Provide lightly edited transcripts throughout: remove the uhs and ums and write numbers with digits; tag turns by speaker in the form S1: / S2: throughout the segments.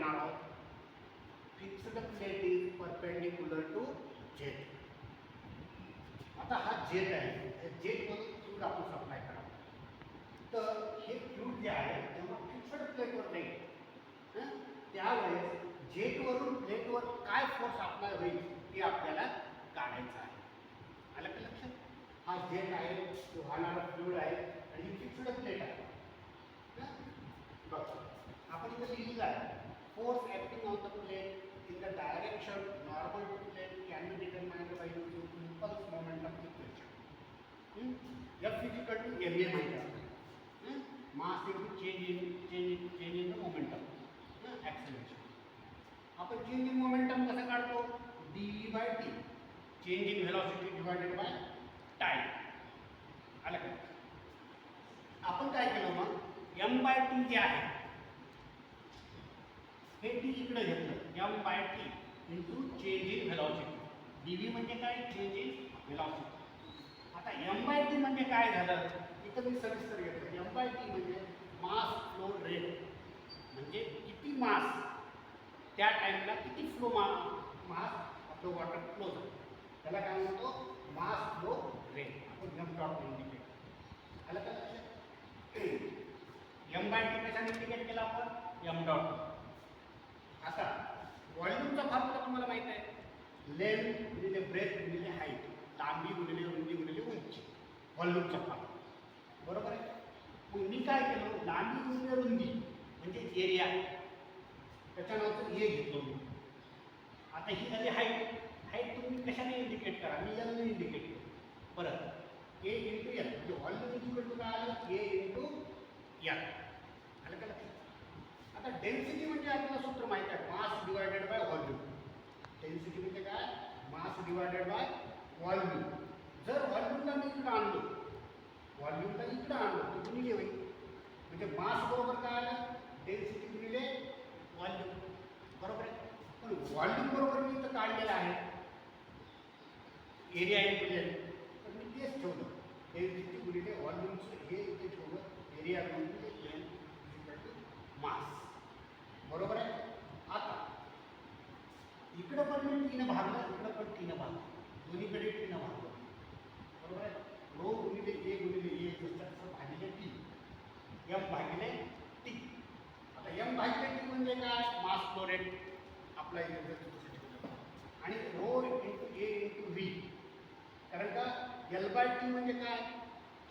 S1: करणार आहोत. Fixed plate is perpendicular to jet. आता हा जेट आहे, जेटमधून फ्लूइड आपण सप्लाय करावं. तर हे फ्लूइड जे आहे जेव्हा फिक्स्ड प्लेटवर नाही त्यावेळेस जेटवरून प्लेटवर काय फोर्स अप्लाय होईल ते आपल्याला काढायचं आहे. आलं का लक्षात? हा जेट आहे, तो वाहणारा फ्लूइड आहे आणि ही फिक्स्ड प्लेट आहे. बघा आपण इथे लिहिलेलं आहे force acting on the plate in the direction normal to plate can be determined by using impulse momentum equation. F is equal to ma माहिती आहे. Mass into change in the momentum acceleration. आपण change in momentum कसं काढतो? dv by T, change in velocity divided by time. आलं का? आपण काय केलं मग m बाय टी जे आहे हे टी इकडे घेतलं, m by T into change in velocity. dv म्हणजे काय? Change in velocity. आता m बाय टी म्हणजे काय झालं? इथं मी सविस्तर घेतलं. m बाय टी म्हणजे मास फ्लो रेट, म्हणजे किती मास त्या टाइमला किती फ्लो मास आपलं वॉटर फ्लो झालं त्याला काय म्हणतो? Mass flow rate. आपण m डॉट इंडिकेट. आलं का लक्षात? m बाय टी कशाने इंडिकेट केला आपण? m dot. आता व्हॉल्यूमचा फॉर्म्युला तुम्हाला माहित आहे. लेंथ गुणिले ब्रेथ गुणिले हाईट, लांबी गुणिले रुंदी गुणिले उंची, व्हॉल्यूमचा फॉर्म्युला. बरोबर आहे? मग मी काय केलं? लांबी गुणिले रुंदी म्हणजे एरिया, त्याच्या नावाचं ए घेतलो मी. आता ही झाली हाईट. हाईट तुम्ही कशाने इंडिकेट करा? मी एल ने इंडिकेट केलं. परत ए इंटू एल म्हणजे व्हॉल्यूम इज इक्वल टू काय आलं? ए इंटू एल. आलं का लक्षात? आता डेन्सिटी म्हणजे आपल्याला सूत्र माहिती आहे, मास डिवायडेड बाय व्हॉल्यूम. डेन्सिटी म्हणजे काय? मास डिवायडेड बाय व्हॉल्यूम. जर व्हॉल्यूमला मी इकडं आणलो, व्हॉल्यूमला इकडं आणलो तर गुणिले होईल. म्हणजे मास बरोबर काय आलं? डेन्सिटी गुणिले व्हॉल्यूम. बरोबर आहे? पण व्हॉल्यूम बरोबर मी इथं काढलेलं आहे एरिया इंटू एल, तर मी तेच ठेवलं. डेन्सिटी गुणिले व्हॉल्यूमचं हे इथे ठेवलं, एरिया गुणिले एल इक्वल टू मास. बरोबर आहे? आता इकडं पण मी टीनं भागलं, इकडं पण टीनं भागलं, दोन्हीकडे टीनं भागलं. बरोबर आहे? रो गुणिले ए गुणिले ए पुस्तकाचं भागिले टी, एम भागिले टी. आता एम भागिले टी म्हणजे काय? मास फ्लो रेट आपला इथे ठेवलं. आणि रो इंटू ए इंटू व्ही. कारण का एल बाय टी म्हणजे काय?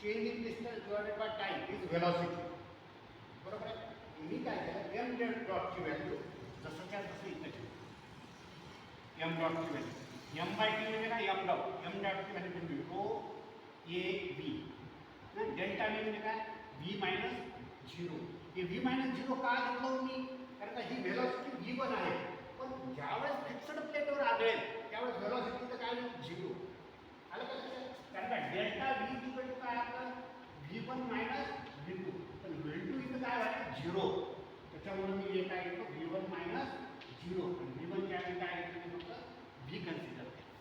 S1: Change in distance divided by time is velocity. बरोबर आहे? मी काय केलं? एम डेट डॉटची व्हॅल्यू जसंच्या तसं इथं ठेवली. एम डॉटची व्हॅल्यू एम बाय टी म्हणजे काय? M dot. एम डॉटची व्हॅल्यू म्हणजे rho A V. Delta V म्हणजे काय? V minus zero. हे व्ही मायनस झिरो का घेतलं मी? कारण का ही व्हेलॉसिटी व्ही वन आहे, पण ज्यावेळेस फिक्स्ड प्लेटवर आढळेल त्यावेळेस व्हेलॉसिटी तर काय? झिरो. आलं का लक्षात? कारण का डेल्टा व्ही इक्वल टू काय आपलं? V one minus V two. पण व्ही टू इथं काय आहे? झिरो. त्याच्यामुळे मी हे काय घेतो? V one minus zero. V one च्या काय घेतो? फक्त व्ही कन्सिडर केलं.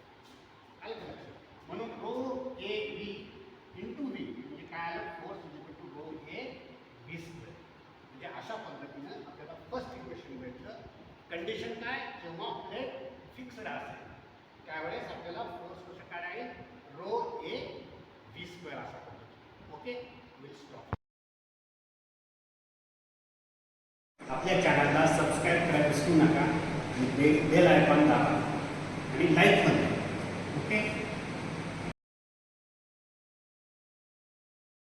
S1: आलं का लक्षात? म्हणून rho A V into V म्हणजे काय आलं? Force is equal to rho A V square. म्हणजे अशा पद्धतीनं आपल्याला फर्स्ट इक्वेशन भेटलं. कंडिशन काय? जेव्हा प्लेट फिक्स्ड असेल त्यावेळेस आपल्याला फोर्स कसं काढायला? रो ए व्ही स्क्वेअर असा पद्धती. Okay, will stop. आपल्या चॅनलला सबस्क्राईब करायला विसरू नका आणि बेल आयकॉन दाबा आणि लाईक